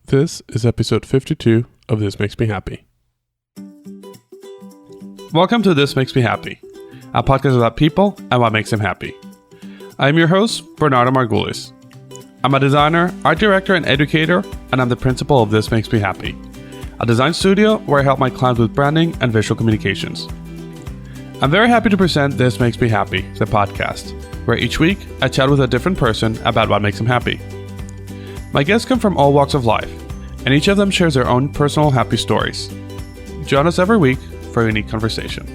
This is episode 52 of This Makes Me Happy. Welcome to This Makes Me Happy, a podcast about people and what makes them happy. I'm your host, Bernardo Margulis. I'm a designer, art director, and educator, and I'm the principal of This Makes Me Happy, a design studio where I help my clients with branding and visual communications. I'm very happy to present This Makes Me Happy, the podcast, where each week I chat with a different person about what makes them happy. My guests come from all walks of life, and each of them shares their own personal happy stories. Join us every week for a unique conversation.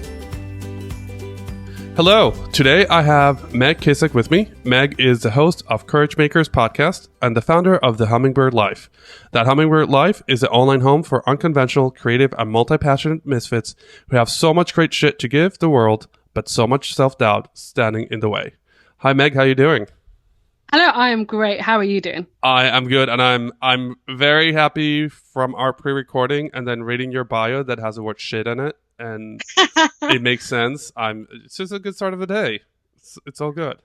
Hello, today I have Meg Kissack with me. Meg is the host of Courage Makers podcast and the founder of The Hummingbird Life. That Hummingbird Life is an online home for unconventional, creative, and multi-passionate misfits who have so much great shit to give the world, but so much self-doubt standing in the way. Hi Meg, how you doing? Hello, I am great. How are you doing? I am good, and I'm very happy from our pre-recording and then reading your bio that has the word shit in it, and it makes sense. It's just a good start of the day. It's all good.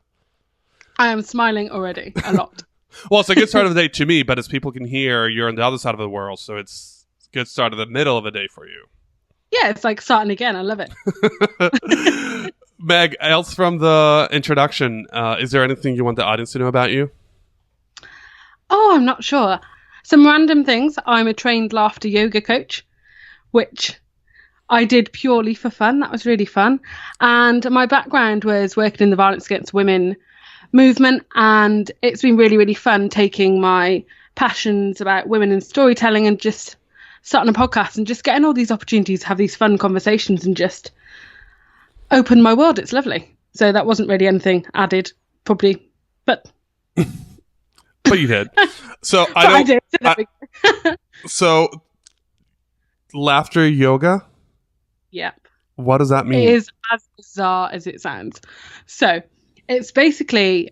I am smiling already a lot. Well, it's a good start of the day to me, but as people can hear, you're on the other side of the world, so it's a good start of the middle of the day for you. Yeah, it's like starting again. I love it. Meg, else from the introduction, is there anything you want the audience to know about you? Oh, I'm not sure. Some random things. I'm a trained laughter yoga coach, which I did purely for fun. That was really fun. And my background was working in the violence against women movement. And it's been really, really fun taking my passions about women and storytelling and just starting a podcast and just getting all these opportunities to have these fun conversations and just open my world. It's lovely. So that wasn't really anything added, probably, but you did. So I did. So laughter yoga. Yep. What does that mean? It is as bizarre as it sounds. So it's basically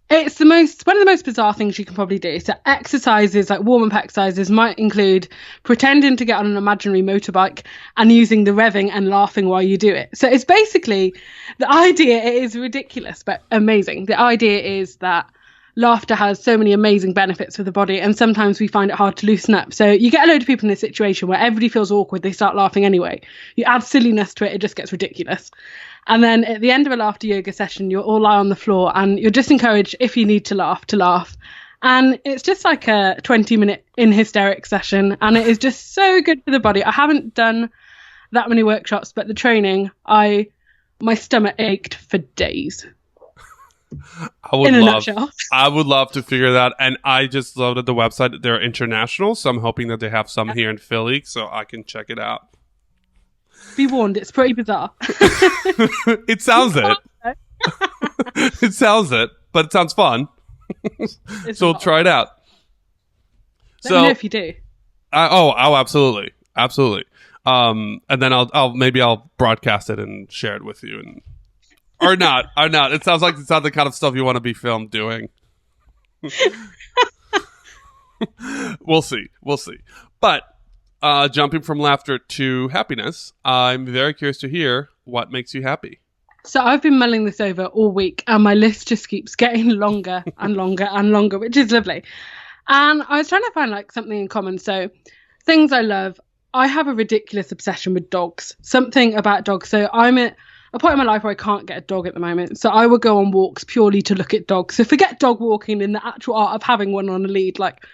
one of the most bizarre things you can probably do. So exercises, like warm-up exercises, might include pretending to get on an imaginary motorbike and using the revving and laughing while you do it. So it's basically, the idea, it is ridiculous but amazing. The idea is that laughter has so many amazing benefits for the body, and sometimes we find it hard to loosen up. So you get a load of people in a situation where everybody feels awkward, they start laughing anyway. You add silliness to it, it just gets ridiculous. And then at the end of a laughter yoga session, you'll all lie on the floor and you're just encouraged, if you need to laugh. And it's just like a 20-minute in hysterics session. And it is just so good for the body. I haven't done that many workshops, but the training, my stomach ached for days. I would love to figure that. And I just love that the website, they're international. So I'm hoping that they have some here in Philly so I can check it out. Be warned, it's pretty bizarre. It sounds it. It sounds it, but it sounds fun. So we'll try it out. Let me know if you do. Absolutely. And then I'll broadcast it and share it with you, or not. It sounds like it's not the kind of stuff you want to be filmed doing. We'll see. But jumping from laughter to happiness, I'm very curious to hear what makes you happy. So I've been mulling this over all week and my list just keeps getting longer and longer and longer, which is lovely. And I was trying to find like something in common. So things I love, I have a ridiculous obsession with dogs, something about dogs. So I'm at a point in my life where I can't get a dog at the moment. So I will go on walks purely to look at dogs. So forget dog walking in the actual art of having one on a lead, like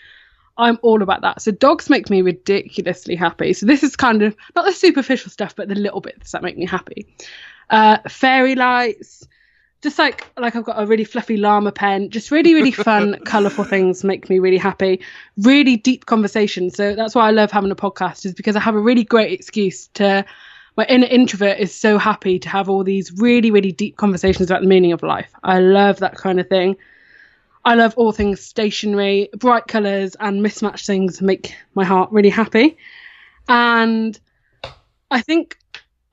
I'm all about that. So dogs make me ridiculously happy. So this is kind of not the superficial stuff, but the little bits that make me happy. Fairy lights, just like I've got a really fluffy llama pen, just really, really fun, colourful things make me really happy. Really deep conversations. So that's why I love having a podcast, is because I have a really great excuse to, my inner introvert is so happy to have all these really, really deep conversations about the meaning of life. I love that kind of thing. I love all things stationery, bright colours and mismatched things make my heart really happy. And I think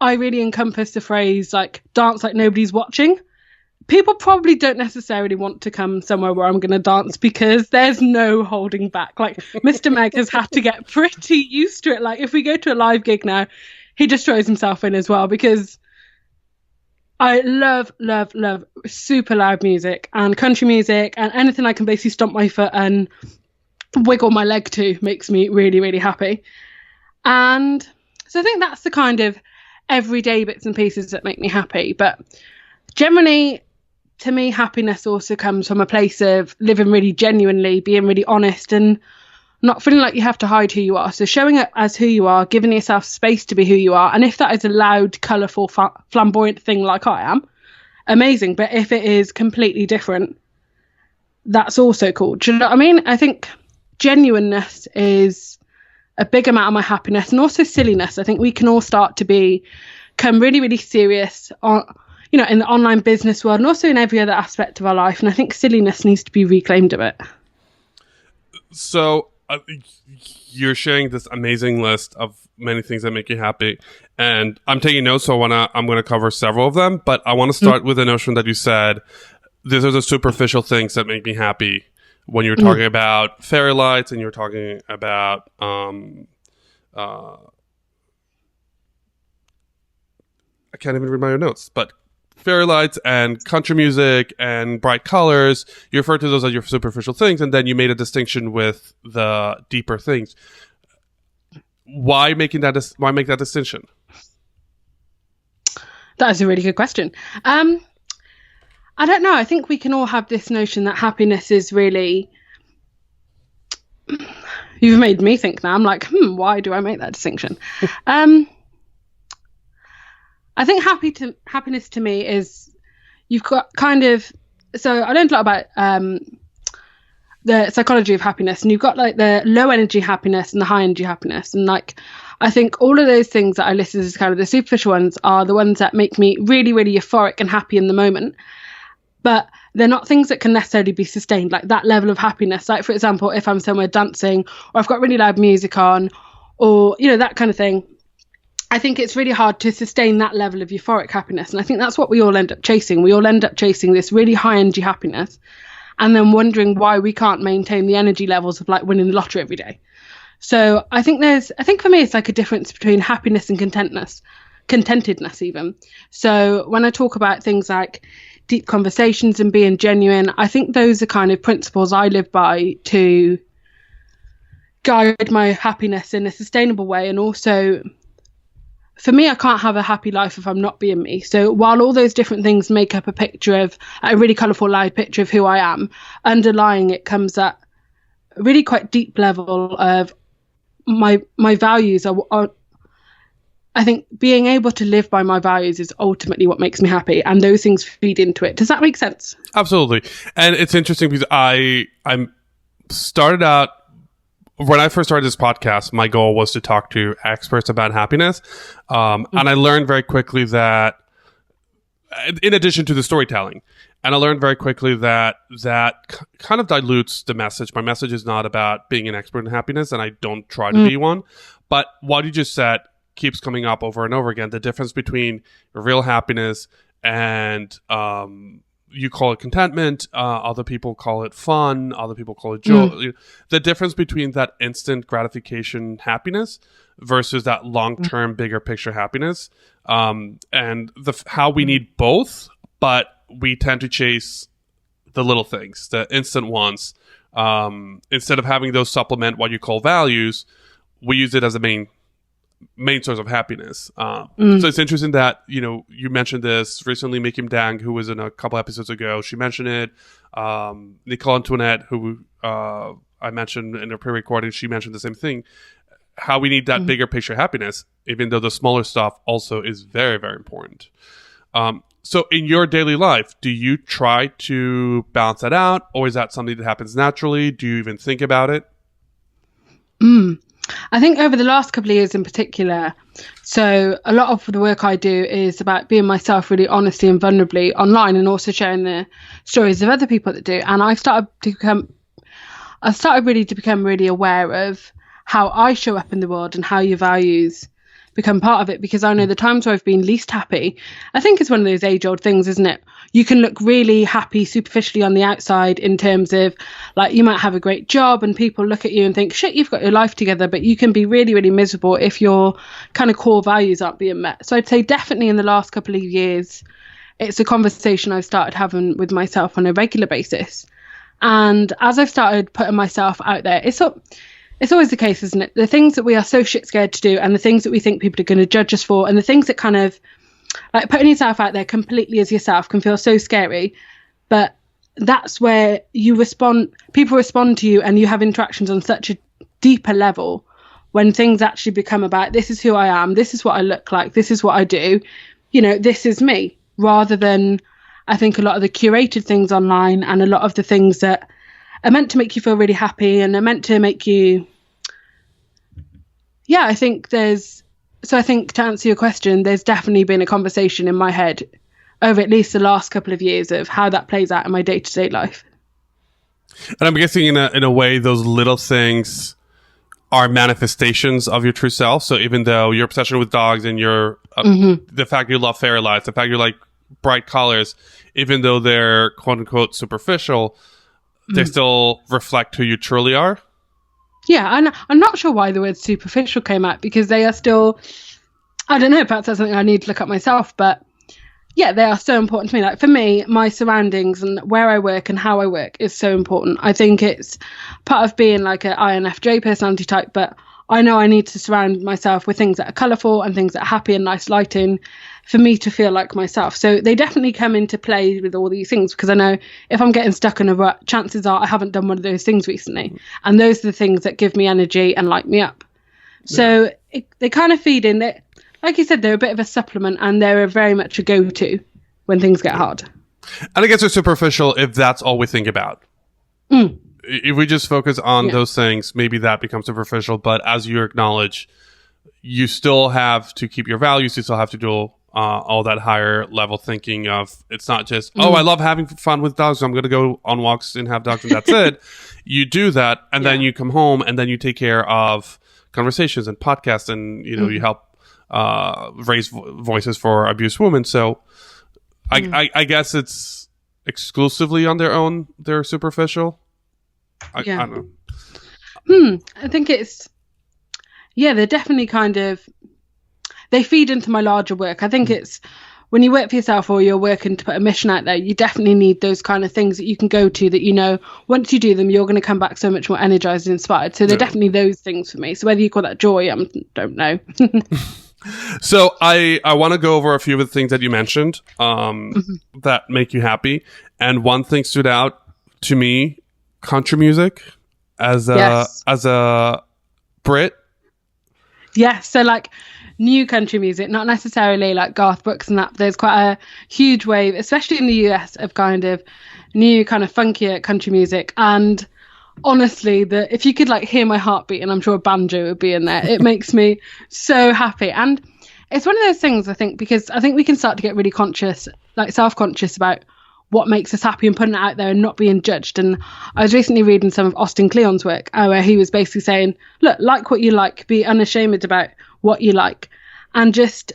I really encompass the phrase like dance like nobody's watching. People probably don't necessarily want to come somewhere where I'm going to dance because there's no holding back. Like Mr. Meg has had to get pretty used to it. Like if we go to a live gig now, he just throws himself in as well because I love super loud music and country music and anything I can basically stomp my foot and wiggle my leg to makes me really, really happy. And so I think that's the kind of everyday bits and pieces that make me happy. But generally, to me, happiness also comes from a place of living really genuinely, being really honest, and not feeling like you have to hide who you are. So showing up as who you are, giving yourself space to be who you are. And if that is a loud, colourful, flamboyant thing like I am, amazing. But if it is completely different, that's also cool. Do you know what I mean? I think genuineness is a big amount of my happiness, and also silliness. I think we can all start to become really, really serious on, in the online business world and also in every other aspect of our life. And I think silliness needs to be reclaimed of it. So you're sharing this amazing list of many things that make you happy, and I'm taking notes, so I'm going to cover several of them, but I want to start with the notion that you said, these are the superficial things that make me happy. When you're talking about fairy lights and you're talking about I can't even read my own notes, but fairy lights and country music and bright colors, you refer to those as your superficial things, and then you made a distinction with the deeper things. Why make that distinction? That is a really good question. I don't know. I think we can all have this notion that happiness is really... You've made me think now. I'm like, why do I make that distinction? I think happiness to me is, you've got kind of... So I learned a lot about the psychology of happiness, and you've got like the low energy happiness and the high energy happiness. And like, I think all of those things that I listed as kind of the superficial ones are the ones that make me really, really euphoric and happy in the moment. But they're not things that can necessarily be sustained, like that level of happiness. Like, for example, if I'm somewhere dancing or I've got really loud music on, or, that kind of thing, I think it's really hard to sustain that level of euphoric happiness. And I think that's what we all end up chasing. We all end up chasing this really high energy happiness and then wondering why we can't maintain the energy levels of like winning the lottery every day. So I think for me, it's like a difference between happiness and contentedness even. So when I talk about things like deep conversations and being genuine, I think those are kind of principles I live by to guide my happiness in a sustainable way. And also, for me, I can't have a happy life if I'm not being me. So while all those different things make up a really colourful, loud picture of who I am, underlying it comes at a really quite deep level of my values are I think being able to live by my values is ultimately what makes me happy, and those things feed into it. Does that make sense? Absolutely. And it's interesting because I started out, when I first started this podcast, my goal was to talk to experts about happiness. And I learned very quickly that, in addition to the storytelling, and I learned very quickly that kind of dilutes the message. My message is not about being an expert in happiness, and I don't try to be one. But what you just said keeps coming up over and over again. The difference between real happiness and you call it contentment, other people call it fun, other people call it joy. The difference between that instant gratification happiness versus that long-term bigger picture happiness, and how we need both, but we tend to chase the little things, the instant ones, instead of having those supplement what you call values. We use it as a main source of happiness. So it's interesting that, you mentioned this recently. Mikim Dang, who was in a couple episodes ago, she mentioned it. Nicole Antoinette, who I mentioned in a pre-recording, she mentioned the same thing. How we need that bigger picture happiness, even though the smaller stuff also is very, very important. So in your daily life, do you try to balance that out, or is that something that happens naturally? Do you even think about it? I think over the last couple of years in particular, so a lot of the work I do is about being myself really honestly and vulnerably online, and also sharing the stories of other people that do. And I've started really to become really aware of how I show up in the world and how your values become part of it, because I know the times where I've been least happy, I think it's one of those age-old things, isn't it? You can look really happy superficially on the outside, in terms of like you might have a great job and people look at you and think, shit, you've got your life together, but you can be really, really miserable if your kind of core values aren't being met. So I'd say definitely in the last couple of years, it's a conversation I've started having with myself on a regular basis. And as I've started putting myself out there, it's always the case, isn't it? The things that we are so shit scared to do, and the things that we think people are going to judge us for, and the things that kind of like putting yourself out there completely as yourself can feel so scary. But that's where people respond to you, and you have interactions on such a deeper level when things actually become about, this is who I am, this is what I look like, this is what I do, this is me, rather than, I think, a lot of the curated things online and a lot of the things that are meant to make you feel really happy and are meant to make you, I think to answer your question, there's definitely been a conversation in my head over at least the last couple of years of how that plays out in my day-to-day life. And I'm guessing in a way, those little things are manifestations of your true self. So even though your obsession with dogs and your the fact you love fairy lights, the fact you like bright colors, even though they're quote unquote superficial, they still reflect who you truly are. Yeah, and I'm not sure why the word superficial came out, because they are still, I don't know, perhaps that's something I need to look at myself, but yeah, they are so important to me. Like for me, my surroundings and where I work and how I work is so important. I think it's part of being like an INFJ personality type, but I know I need to surround myself with things that are colourful and things that are happy and nice lighting for me to feel like myself. So they definitely come into play with all these things, because I know if I'm getting stuck in a rut, chances are I haven't done one of those things recently. And those are the things that give me energy and light me up. So they kind of feed in. Like you said, they're a bit of a supplement, and they're very much a go-to when things get hard. And I guess they're superficial if that's all we think about. If we just focus on those things, maybe that becomes superficial. But as you acknowledge, you still have to keep your values. You still have to do all that higher level thinking of, it's not just, I love having fun with dogs, so I'm going to go on walks and have dogs and that's it. You do that, and then you come home, and then you take care of conversations and podcasts, and you help raise voices for abused women. So I guess it's exclusively on their own, they're superficial. I don't know. I think it's, they're definitely kind of, they feed into my larger work. I think it's when you work for yourself or you're working to put a mission out there, you definitely need those kind of things that you can go to, that once you do them, you're going to come back so much more energized and inspired. So they're definitely those things for me. So whether you call that joy, I don't know. So I want to go over a few of the things that you mentioned that make you happy. And one thing stood out to me, country music as a Brit. Yes. So like new country music, not necessarily like Garth Brooks and that. There's quite a huge wave, especially in the US, of kind of new kind of funkier country music. And honestly, if you could like hear my heartbeat, and I'm sure a banjo would be in there, it makes me so happy. And it's one of those things, I think, because I think we can start to get really conscious, like self-conscious about what makes us happy and putting it out there and not being judged. And I was recently reading some of Austin Kleon's work where he was basically saying, look, like what you like, be unashamed about what you like, and just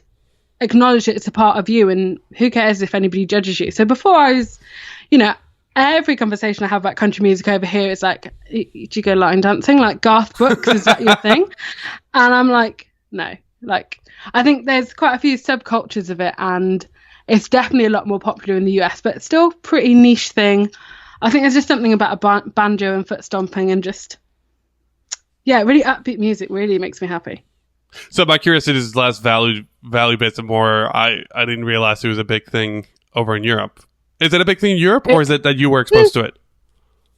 acknowledge it's a part of you, and who cares if anybody judges you. So before I was, every conversation I have about country music over here is like, do you go line dancing like Garth Brooks? Is that your thing? And I'm like, no. Like, I think there's quite a few subcultures of it, and it's definitely a lot more popular in the US, but it's still pretty niche thing. I think there's just something about a banjo and foot stomping and just, really upbeat music really makes me happy. So my curiosity is less value based and more, I didn't realize it was a big thing over in Europe. Is it a big thing in Europe, or is it that you were exposed to it?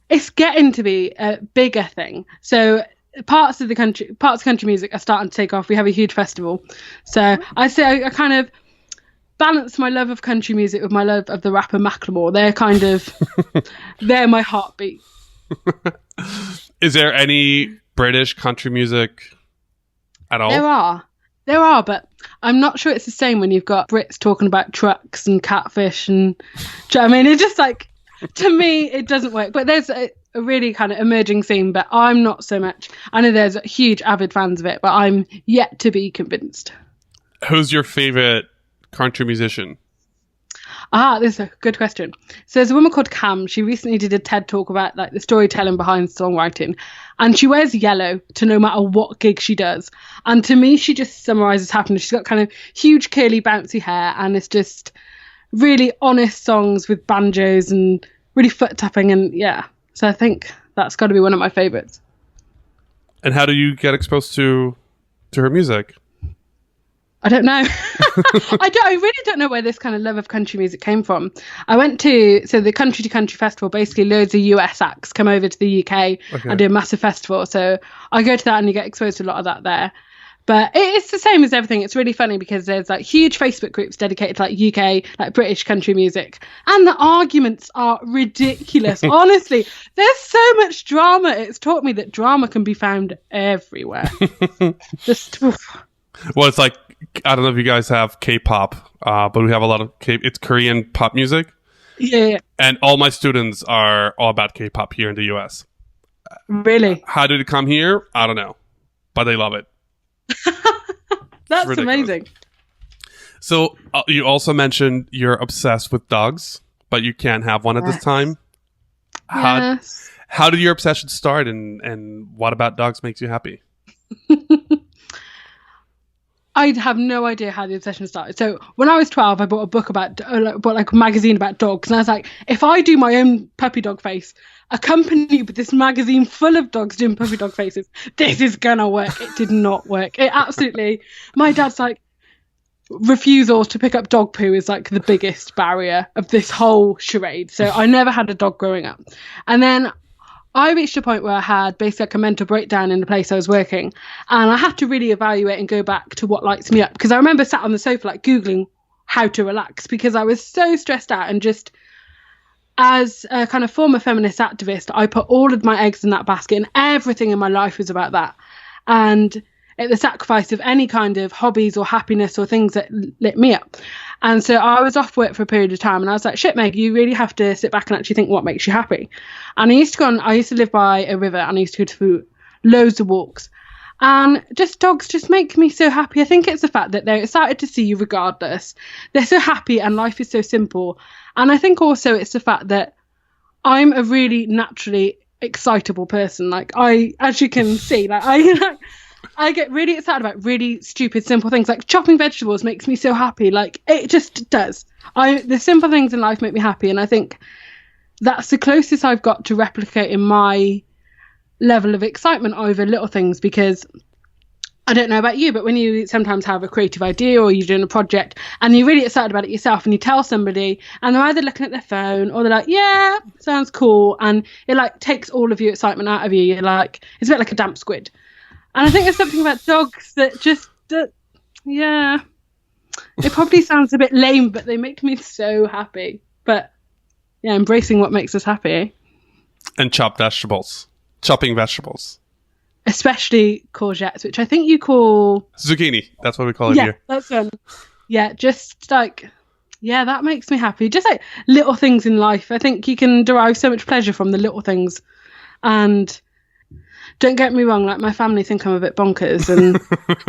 It's getting to be a bigger thing. So parts of country music are starting to take off. We have a huge festival. So I say I kind of balance my love of country music with my love of the rapper Macklemore. They're kind of, they're my heartbeat. Is there any British country music at all? There are, but I'm not sure it's the same when you've got Brits talking about trucks and catfish and, do you know what I mean? It's just like, to me, it doesn't work. But there's a really kind of emerging scene, but I'm not so much. I know there's huge avid fans of it, but I'm yet to be convinced. Who's your favorite country musician? This is a good question. So there's a woman called Cam. She recently did a TED talk about like the storytelling behind songwriting, and she wears yellow to no matter what gig she does. And to me, she just summarizes happiness. She's got kind of huge curly bouncy hair, and it's just really honest songs with banjos and really foot tapping, and So I think that's got to be one of my favorites. And how do you get exposed to her music? I don't know. I really don't know where this kind of love of country music came from. I went to the Country to Country Festival. Basically, loads of US acts come over to the UK and do a massive festival. So I go to that and you get exposed to a lot of that there. But it's the same as everything. It's really funny because there's like huge Facebook groups dedicated to like UK, like British country music. And the arguments are ridiculous. Honestly, there's so much drama. It's taught me that drama can be found everywhere. Just... Well, it's like, I don't know if you guys have K-pop, but we have a lot of it's Korean pop music. Yeah. And all my students are all about K-pop here in the US. Really? How did it come here? I don't know. But they love it. That's amazing. So you also mentioned you're obsessed with dogs, but you can't have one at this time. Yes. How did your obsession start, and what about dogs makes you happy? I have no idea how the obsession started. So when I was 12, I bought a book bought a magazine about dogs. And I was like, if I do my own puppy dog face, accompanied with this magazine full of dogs doing puppy dog faces, this is going to work. It did not work. It absolutely, my dad's like, refusal to pick up dog poo is like the biggest barrier of this whole charade. So I never had a dog growing up. And then I reached a point where I had basically like a mental breakdown in the place I was working, and I had to really evaluate and go back to what lights me up, because I remember sat on the sofa like Googling how to relax, because I was so stressed out. And just as a kind of former feminist activist, I put all of my eggs in that basket, and everything in my life was about that, and at the sacrifice of any kind of hobbies or happiness or things that lit me up. And so I was off work for a period of time, and I was like, shit, Meg, you really have to sit back and actually think what makes you happy. And I used to live by a river, and I used to go to loads of walks. And just dogs just make me so happy. I think it's the fact that they're excited to see you regardless. They're so happy and life is so simple. And I think also it's the fact that I'm a really naturally excitable person. Like as you can see, I get really excited about really stupid, simple things. Like chopping vegetables makes me so happy. Like it just does. The simple things in life make me happy. And I think that's the closest I've got to replicating my level of excitement over little things, because I don't know about you, but when you sometimes have a creative idea or you're doing a project and you're really excited about it yourself and you tell somebody and they're either looking at their phone or they're like, yeah, sounds cool. And it like takes all of your excitement out of you. You're like, it's a bit like a damp squid. And I think there's something about dogs that yeah, it probably sounds a bit lame, but they make me so happy. But yeah, embracing what makes us happy. And chopping vegetables. Especially courgettes, which I think you call... zucchini. That's what we call it here. That's one. Yeah, just like... Yeah, that makes me happy. Just like little things in life. I think you can derive so much pleasure from the little things. And... don't get me wrong, like my family think I'm a bit bonkers, and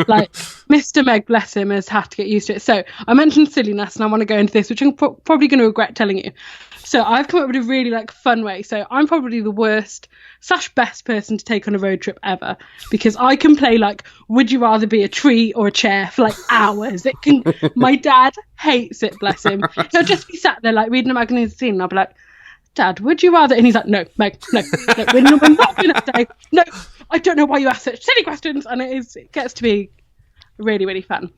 like Mr. Meg, bless him, has had to get used to it. So I mentioned silliness, and I want to go into this, which I'm probably going to regret telling you. So I've come up with a really like fun way. So I'm probably the worst/best person to take on a road trip ever, because I can play like, would you rather be a tree or a chair for like hours? My dad hates it, bless him. He'll just be sat there like reading a magazine, and I'll be like, Dad, would you rather? And he's like, no, Meg, no, we're not doing that today. No, I don't know why you ask such silly questions. And it gets to be really, really fun.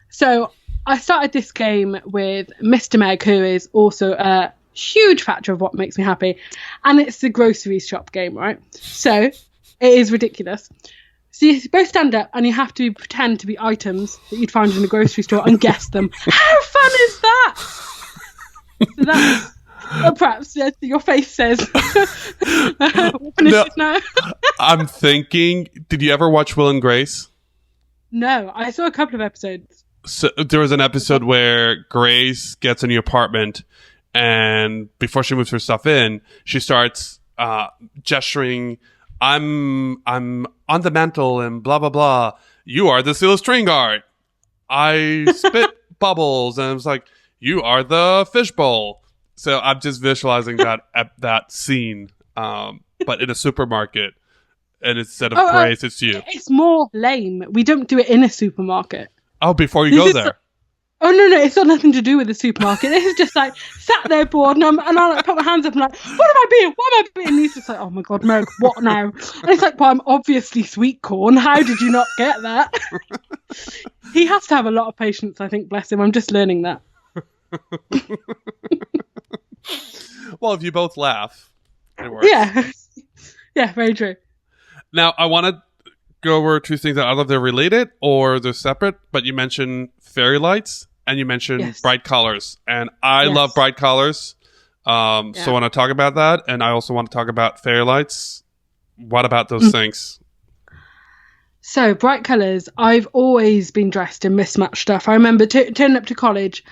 So I started this game with Mr. Meg, who is also a huge factor of what makes me happy. And it's the grocery shop game, right? So it is ridiculous. So you both stand up and you have to pretend to be items that you'd find in a grocery store and guess them. How fun is that? So that's... Or perhaps your face says. No, I'm thinking, did you ever watch Will and Grace? No, I saw a couple of episodes. So there was an episode where Grace gets a new apartment, and before she moves her stuff in, she starts gesturing, I'm on the mantle and blah, blah, blah. You are the steel string guard. I spit bubbles. And I was like, you are the fishbowl. So I'm just visualizing that scene, but in a supermarket, and instead of Grace, it's you. It's more lame. We don't do it in a supermarket. Oh, before you go there. Oh no, it's got nothing to do with the supermarket. This is just like sat there bored, and I like put my hands up and like, what am I being? What am I being? And he's just like, oh my god, Meg, what now? And it's like, well, I'm obviously sweet corn. How did you not get that? He has to have a lot of patience, I think. Bless him. I'm just learning that. Well, if you both laugh, it works. Yeah, very true. Now, I want to go over two things that either they're related or they're separate, but you mentioned fairy lights and you mentioned bright colors. And I love bright colors. So I want to talk about that. And I also want to talk about fairy lights. What about those things? So, bright colours, I've always been dressed in mismatched stuff. I remember turning up to college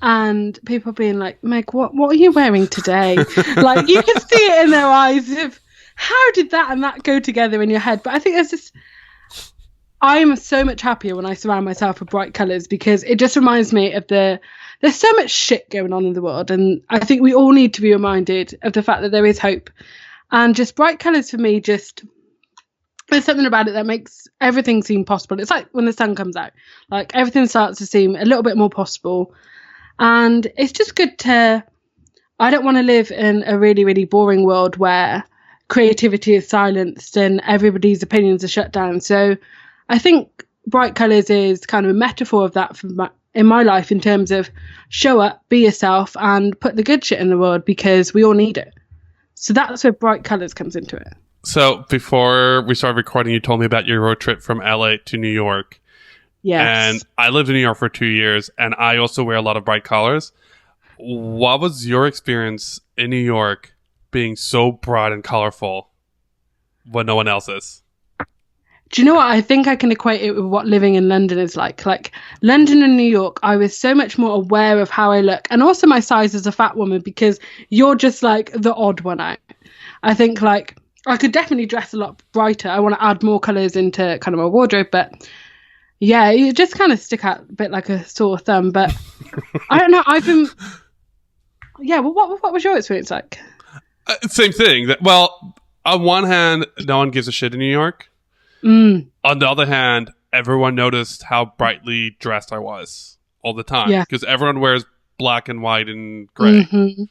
and people being like, Meg, what are you wearing today? Like, you can see it in their eyes of, how did that and that go together in your head? But I think there's this... I'm so much happier when I surround myself with bright colours because it just reminds me of there's so much shit going on in the world, and I think we all need to be reminded of the fact that there is hope. And just bright colours for me, just there's something about it that makes everything seem possible. It's like when the sun comes out, like everything starts to seem a little bit more possible. And it's just good I don't want to live in a really, really boring world where creativity is silenced and everybody's opinions are shut down. So I think bright colours is kind of a metaphor of that in my life, in terms of show up, be yourself, and put the good shit in the world because we all need it. So that's where bright colours comes into it. So before we started recording, you told me about your road trip from LA to New York. Yes. And I lived in New York for 2 years, and I also wear a lot of bright colors. What was your experience in New York being so bright and colorful when no one else is? Do you know what? I think I can equate it with what living in London is like. Like London and New York, I was so much more aware of how I look and also my size as a fat woman, because you're just like the odd one out. I think like I could definitely dress a lot brighter. I want to add more colours into kind of my wardrobe, but yeah, you just kind of stick out a bit like a sore thumb. But I don't know. Well, what was your experience like? Same thing. Well, on one hand, no one gives a shit in New York. On the other hand, everyone noticed how brightly dressed I was all the time. Because everyone wears black and white and gray. Mm-hmm.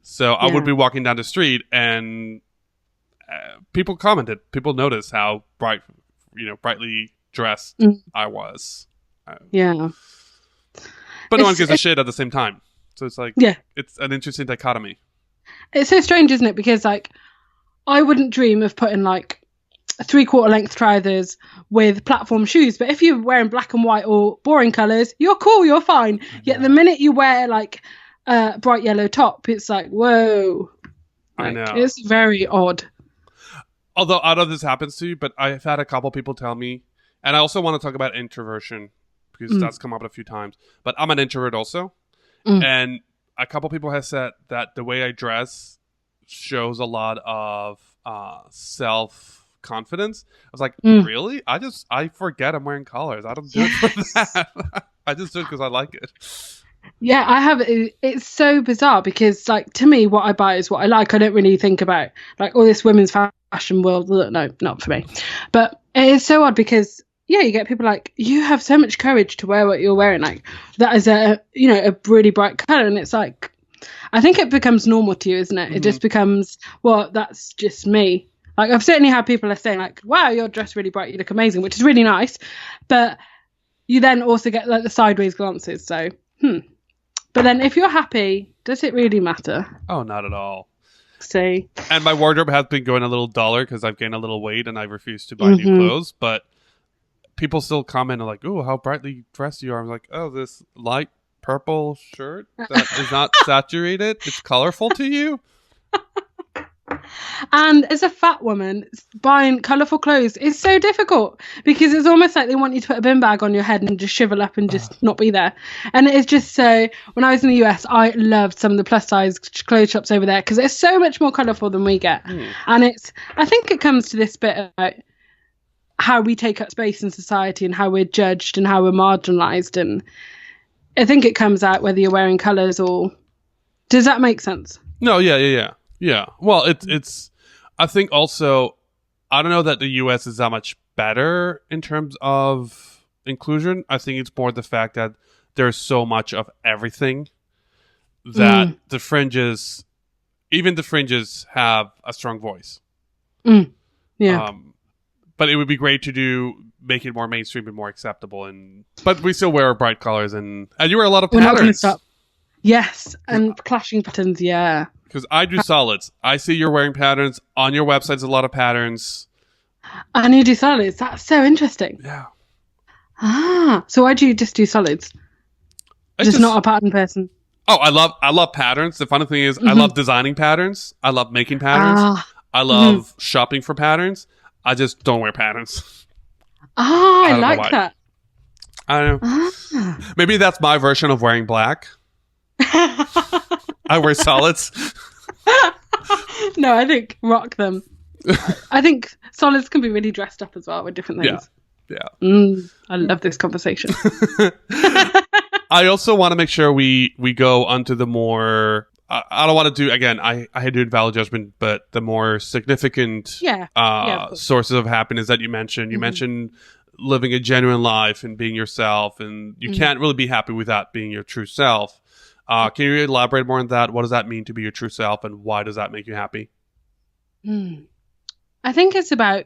So I would be walking down the street and people commented. People noticed how brightly dressed I was. But no one gives a shit at the same time. So it's like, it's an interesting dichotomy. It's so strange, isn't it? Because like, I wouldn't dream of putting like 3/4 length trousers with platform shoes, but if you're wearing black and white or boring colours, you're cool, you're fine. Yet the minute you wear like a bright yellow top, it's like, whoa. Like, I know. It's very odd. Although I don't know if this happens to you, but I've had a couple people tell me, and I also want to talk about introversion because that's come up a few times, but I'm an introvert also. And a couple people have said that the way I dress shows a lot of self-confidence. I was like, really? I forget I'm wearing colors. I don't do it for that. I just do it because I like it. Yeah, I have. It's so bizarre because, like, to me, what I buy is what I like. I don't really think about like all this women's fashion world. No, not for me. But it is so odd because you get people like, you have so much courage to wear what you're wearing. Like that is a really bright color, and it's like, I think it becomes normal to you, isn't it? It just becomes, well, that's just me. Like I've certainly had people are saying like, wow, you're dressed really bright, you look amazing, which is really nice. But you then also get like the sideways glances. So, But then if you're happy, does it really matter? Oh, not at all. See. And my wardrobe has been going a little duller because I've gained a little weight and I refuse to buy new clothes. But people still comment like, oh, how brightly dressed you are. I'm like, oh, this light purple shirt that is not saturated. It's colorful to you. And as a fat woman, buying colourful clothes is so difficult because it's almost like they want you to put a bin bag on your head and just shrivel up and just not be there. And it is just so, when I was in the US, I loved some of the plus size clothes shops over there because it's so much more colourful than we get. And I think it comes to this bit about how we take up space in society and how we're judged and how we're marginalised. And I think it comes out whether you're wearing colours or... Does that make sense? No, yeah. Yeah, well, it's. I think also, I don't know that the U.S. is that much better in terms of inclusion. I think it's more the fact that there's so much of everything that the fringes, even the fringes, have a strong voice. Yeah. But it would be great to make it more mainstream and more acceptable. But we still wear bright colors, and you wear a lot of We're not going to patterns. stop. Yes, and clashing patterns, yeah. Because I do solids. I see you're wearing patterns. On your website, there's a lot of patterns. And you do solids. That's so interesting. Yeah. So why do you just do solids? Just not a pattern person. Oh, I love patterns. The funny thing is, I love designing patterns. I love making patterns. I love shopping for patterns. I just don't wear patterns. I like that. I don't know. Maybe that's my version of wearing black. I wear solids. No, I think rock them. I think solids can be really dressed up as well with different things. Yeah. I love this conversation. I also want to make sure we go onto the more... I don't want to do... Again, I hate doing valid judgment, but the more significant sources of happiness that you mentioned. You mentioned living a genuine life and being yourself, and you can't really be happy without being your true self. Can you elaborate more on that? What does that mean to be your true self, and why does that make you happy? I think it's about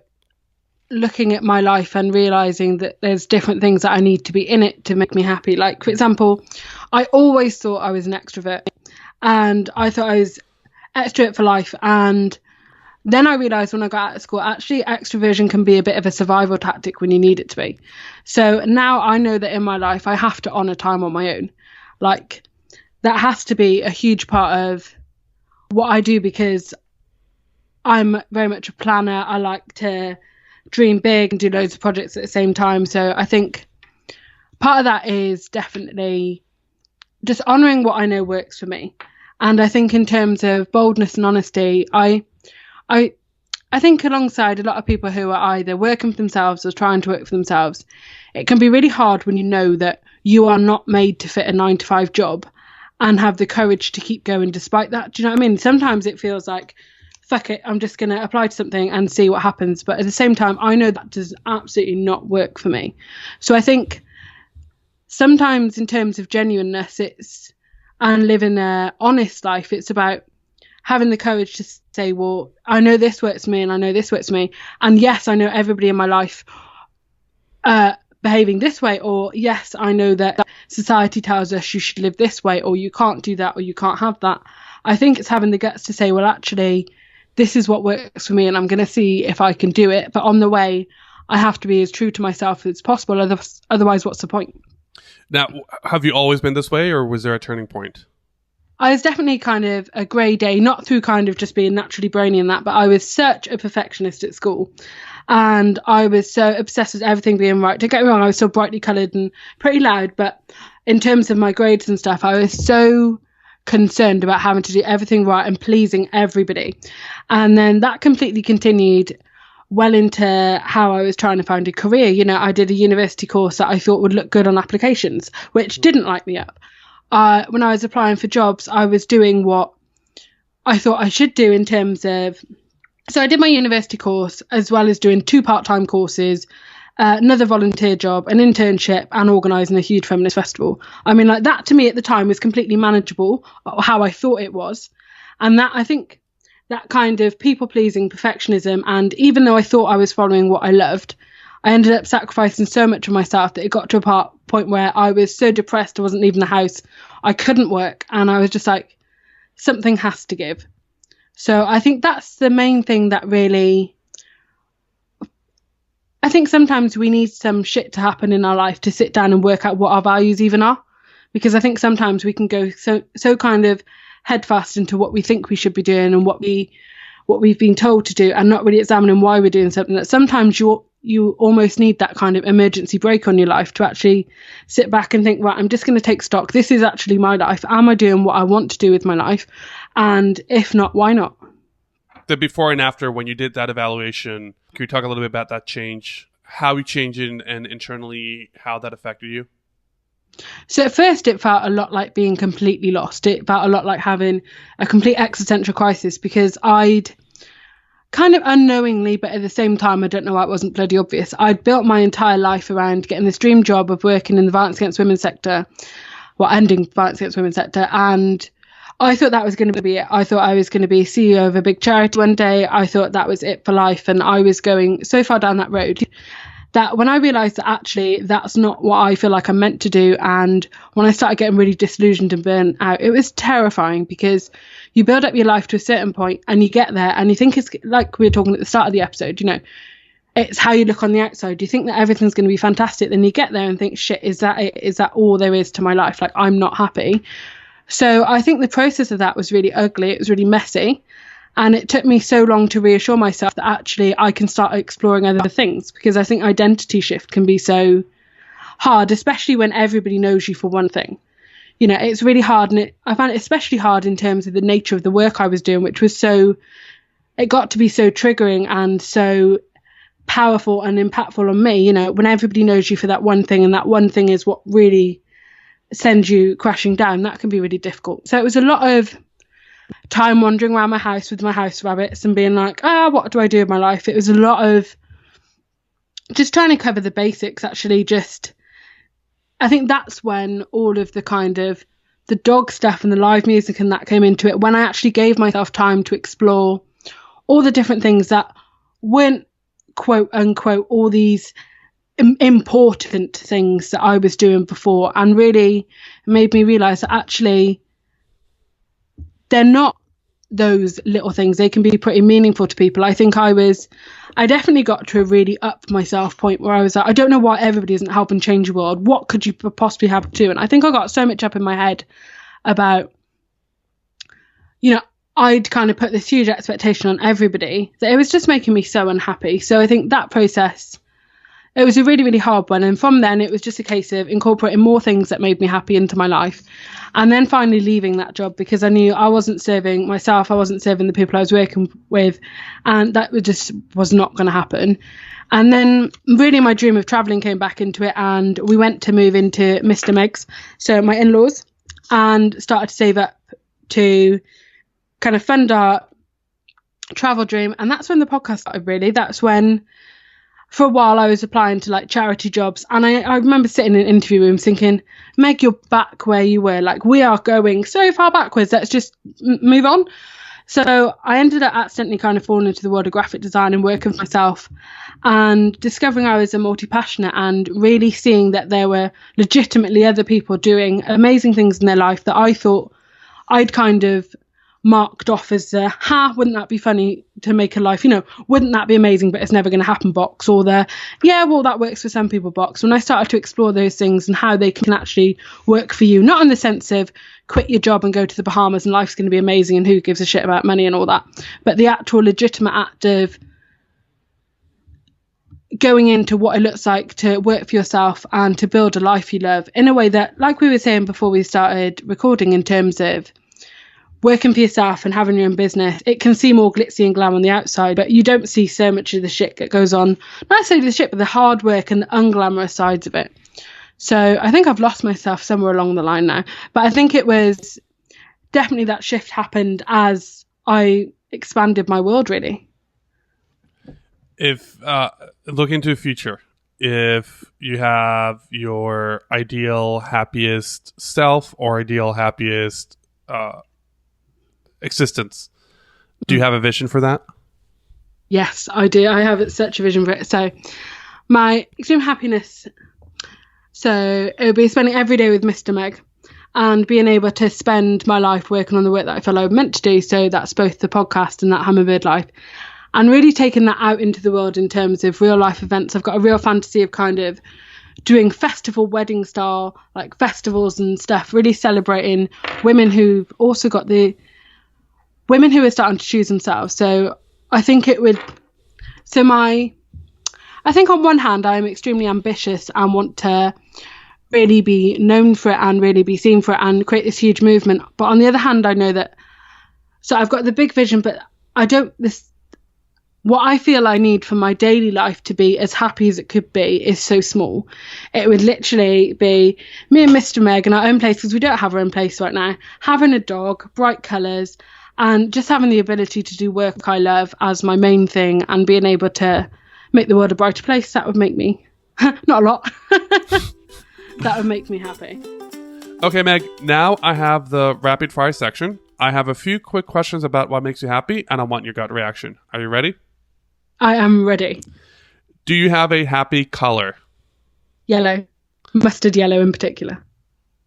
looking at my life and realizing that there's different things that I need to be in it to make me happy. Like, for example, I always thought I was an extrovert, and I thought I was extrovert for life. And then I realized when I got out of school, actually extroversion can be a bit of a survival tactic when you need it to be. So now I know that in my life, I have to honor time on my own. Like, that has to be a huge part of what I do, because I'm very much a planner. I like to dream big and do loads of projects at the same time. So I think part of that is definitely just honouring what I know works for me. And I think in terms of boldness and honesty, I think alongside a lot of people who are either working for themselves or trying to work for themselves, it can be really hard when you know that you are not made to fit a 9-to-5 job and have the courage to keep going despite that. Do you know what I mean? Sometimes it feels like, fuck it, I'm just going to apply to something and see what happens. But at the same time, I know that does absolutely not work for me. So I think sometimes in terms of genuineness, and living an honest life, it's about having the courage to say, well, I know this works for me and I know this works for me. And yes, I know everybody in my life behaving this way, or yes, I know that society tells us you should live this way, or you can't do that, or you can't have that. I think it's having the guts to say, well, actually, this is what works for me and I'm going to see if I can do it. But on the way, I have to be as true to myself as possible. Otherwise, what's the point? Now, have you always been this way, or was there a turning point? I was definitely kind of a grey day, not through kind of just being naturally brainy and that, but I was such a perfectionist at school. And I was so obsessed with everything being right. Don't get me wrong, I was so brightly coloured and pretty loud, but in terms of my grades and stuff, I was so concerned about having to do everything right and pleasing everybody. And then that completely continued well into how I was trying to find a career. You know, I did a university course that I thought would look good on applications, which didn't light me up. When I was applying for jobs, I was doing what I thought I should do in terms of... So I did my university course as well as doing 2 part-time courses, another volunteer job, an internship, and organising a huge feminist festival. I mean, like, that to me at the time was completely manageable, how I thought it was. And that, I think, that kind of people-pleasing perfectionism, and even though I thought I was following what I loved, I ended up sacrificing so much of myself that it got to a point where I was so depressed I wasn't leaving the house. I couldn't work, and I was just like, something has to give. So I think that's the main thing that really... I think sometimes we need some shit to happen in our life to sit down and work out what our values even are. Because I think sometimes we can go so kind of headfast into what we think we should be doing and what we've been told to do, and not really examining why we're doing something, that sometimes you almost need that kind of emergency break on your life to actually sit back and think, right, I'm just going to take stock. This is actually my life. Am I doing what I want to do with my life? And if not, why not? The before and after, when you did that evaluation, can you talk a little bit about that change, how you changed it, and internally how that affected you? So at first it felt a lot like being completely lost. It felt a lot like having a complete existential crisis, because I'd kind of unknowingly, but at the same time, I don't know why it wasn't bloody obvious. I'd built my entire life around getting this dream job of working in the violence against women sector, ending violence against women sector. And I thought that was going to be it. I thought I was going to be CEO of a big charity one day. I thought that was it for life. And I was going so far down that road that when I realised that actually that's not what I feel like I'm meant to do, and when I started getting really disillusioned and burnt out, it was terrifying, because you build up your life to a certain point and you get there and you think, it's like we were talking at the start of the episode, it's how you look on the outside. You think that everything's going to be fantastic, then you get there and think, shit, is that it? Is that all there is to my life? Like, I'm not happy. So I think the process of that was really ugly. It was really messy. And it took me so long to reassure myself that actually I can start exploring other things, because I think identity shift can be so hard, especially when everybody knows you for one thing. It's really hard. And I found it especially hard in terms of the nature of the work I was doing, which was it got to be so triggering and so powerful and impactful on me, when everybody knows you for that one thing, and that one thing is what really sends you crashing down. That can be really difficult. So it was a lot of time wandering around my house with my house rabbits and being like, what do I do in my life? It was a lot of just trying to cover the basics, actually. I think that's when all of the kind of the dog stuff and the live music and that came into it, when I actually gave myself time to explore all the different things that weren't, quote unquote, all these important things that I was doing before, and really made me realise that actually they're not those little things. They can be pretty meaningful to people. I think I definitely got to a really up myself point where I was like, I don't know why everybody isn't helping change the world. What could you possibly have to do? And I think I got so much up in my head about, I'd kind of put this huge expectation on everybody that it was just making me so unhappy. So I think that process, it was a really, really hard one. And from then it was just a case of incorporating more things that made me happy into my life. And then finally leaving that job, because I knew I wasn't serving myself, I wasn't serving the people I was working with, and that was not going to happen. And then really my dream of travelling came back into it, and we went to move into Mr. Meg's, so my in-laws, and started to save up to kind of fund our travel dream. And that's when the podcast started, really. That's when, for a while, I was applying to like charity jobs, and I remember sitting in interview rooms thinking, Meg, you're back where you were. Like, we are going so far backwards. Let's just move on. So I ended up accidentally kind of falling into the world of graphic design and working for myself, and discovering I was a multi-passionate, and really seeing that there were legitimately other people doing amazing things in their life that I thought I'd kind of marked off as wouldn't that be funny to make a life, wouldn't that be amazing, but it's never going to happen box, or that works for some people box. When I started to explore those things and how they can actually work for you, not in the sense of quit your job and go to the Bahamas and life's going to be amazing and who gives a shit about money and all that, but the actual legitimate act of going into what it looks like to work for yourself and to build a life you love in a way that, like we were saying before we started recording, in terms of working for yourself and having your own business, it can seem all glitzy and glam on the outside, but you don't see so much of the shit that goes on. Not necessarily the shit, but the hard work and the unglamorous sides of it. So I think I've lost myself somewhere along the line now. But I think it was definitely that shift happened as I expanded my world, really. If looking to the future, if you have your ideal happiest self or ideal happiest existence, do you have a vision for that? Yes, I do. I have such a vision for it. So my extreme happiness, so it would be spending every day with Mr. Meg and being able to spend my life working on the work that I feel I was meant to do. So that's both the podcast and that Hummingbird life, and really taking that out into the world in terms of real life events. I've got a real fantasy of kind of doing festival wedding style, like festivals and stuff, really celebrating women who've also got the women who are starting to choose themselves. So I think it would, I think on one hand, I'm extremely ambitious and want to really be known for it and really be seen for it and create this huge movement. But on the other hand, I know that, so I've got the big vision, but what I feel I need for my daily life to be as happy as it could be is so small. It would literally be me and Mr. Meg in our own place, because we don't have our own place right now, having a dog, bright colours, And just having the ability to do work I love as my main thing and being able to make the world a brighter place, that would make me, not a lot, that would make me happy. Okay, Meg, now I have the rapid fire section. I have a few quick questions about what makes you happy, and I want your gut reaction. Are you ready? I am ready. Do you have a happy color? Yellow. Mustard yellow in particular.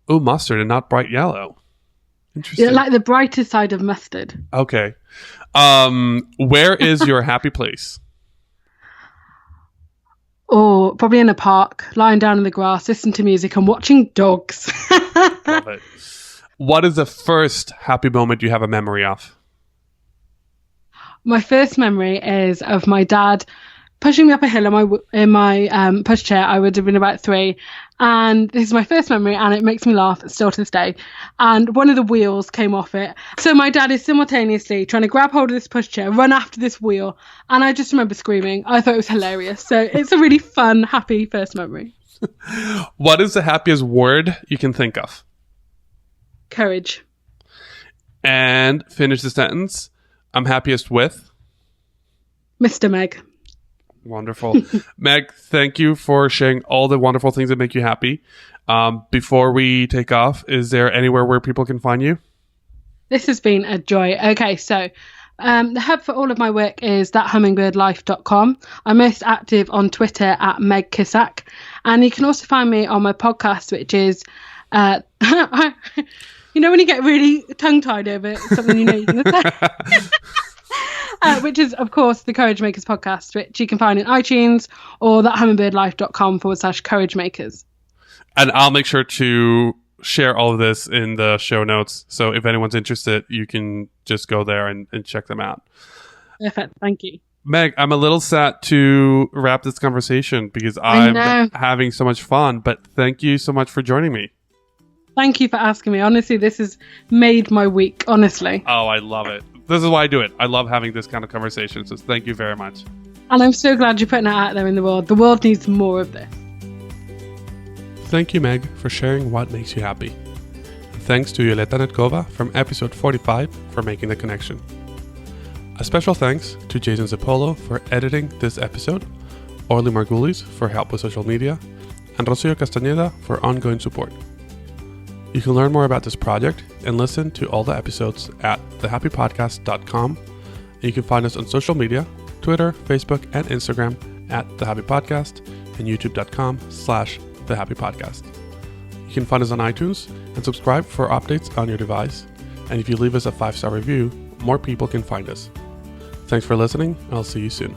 Oh, mustard and not bright yellow. Interesting. Yeah, like the brighter side of mustard. Okay. Where is your happy place? Or probably in a park, lying down in the grass, listening to music and watching dogs. Love it. What is the first happy moment you have a memory of? My first memory is of my dad pushing me up a hill in my pushchair. I would have been about 3. And this is my first memory, and it makes me laugh still to this day. And one of the wheels came off it. So my dad is simultaneously trying to grab hold of this pushchair, run after this wheel. And I just remember screaming. I thought it was hilarious. So it's a really fun, happy first memory. What is the happiest word you can think of? Courage. And finish the sentence. I'm happiest with? Mr. Meg. Wonderful. Meg, thank you for sharing all the wonderful things that make you happy. Before we take off, is there anywhere where people can find you? This has been a joy. Okay, so the hub for all of my work is thathummingbirdlife.com. I'm most active on Twitter at Meg Kissack. And you can also find me on my podcast, which is... you know when you get really tongue-tied over something you know you're going to say? Which is, of course, the Courage Makers podcast, which you can find in iTunes or thathummingbirdlife.com/Courage Makers. And I'll make sure to share all of this in the show notes. So if anyone's interested, you can just go there and check them out. Perfect. Thank you. Meg, I'm a little sad to wrap this conversation because I'm having so much fun, but thank you so much for joining me. Thank you for asking me. Honestly, this has made my week, honestly. Oh, I love it. This is why I do it. I love having this kind of conversation. So thank you very much. And I'm so glad you're putting it out there in the world. The world needs more of this. Thank you, Meg, for sharing what makes you happy. Thanks to Yoleta Netkova from episode 45 for making the connection. A special thanks to Jason Zappolo for editing this episode, Orly Margulis for help with social media, and Rocio Castañeda for ongoing support. You can learn more about this project and listen to all the episodes at thehappypodcast.com. And you can find us on social media, Twitter, Facebook, and Instagram at thehappypodcast and youtube.com/thehappypodcast. You can find us on iTunes and subscribe for updates on your device. And if you leave us a 5-star review, more people can find us. Thanks for listening. I'll see you soon.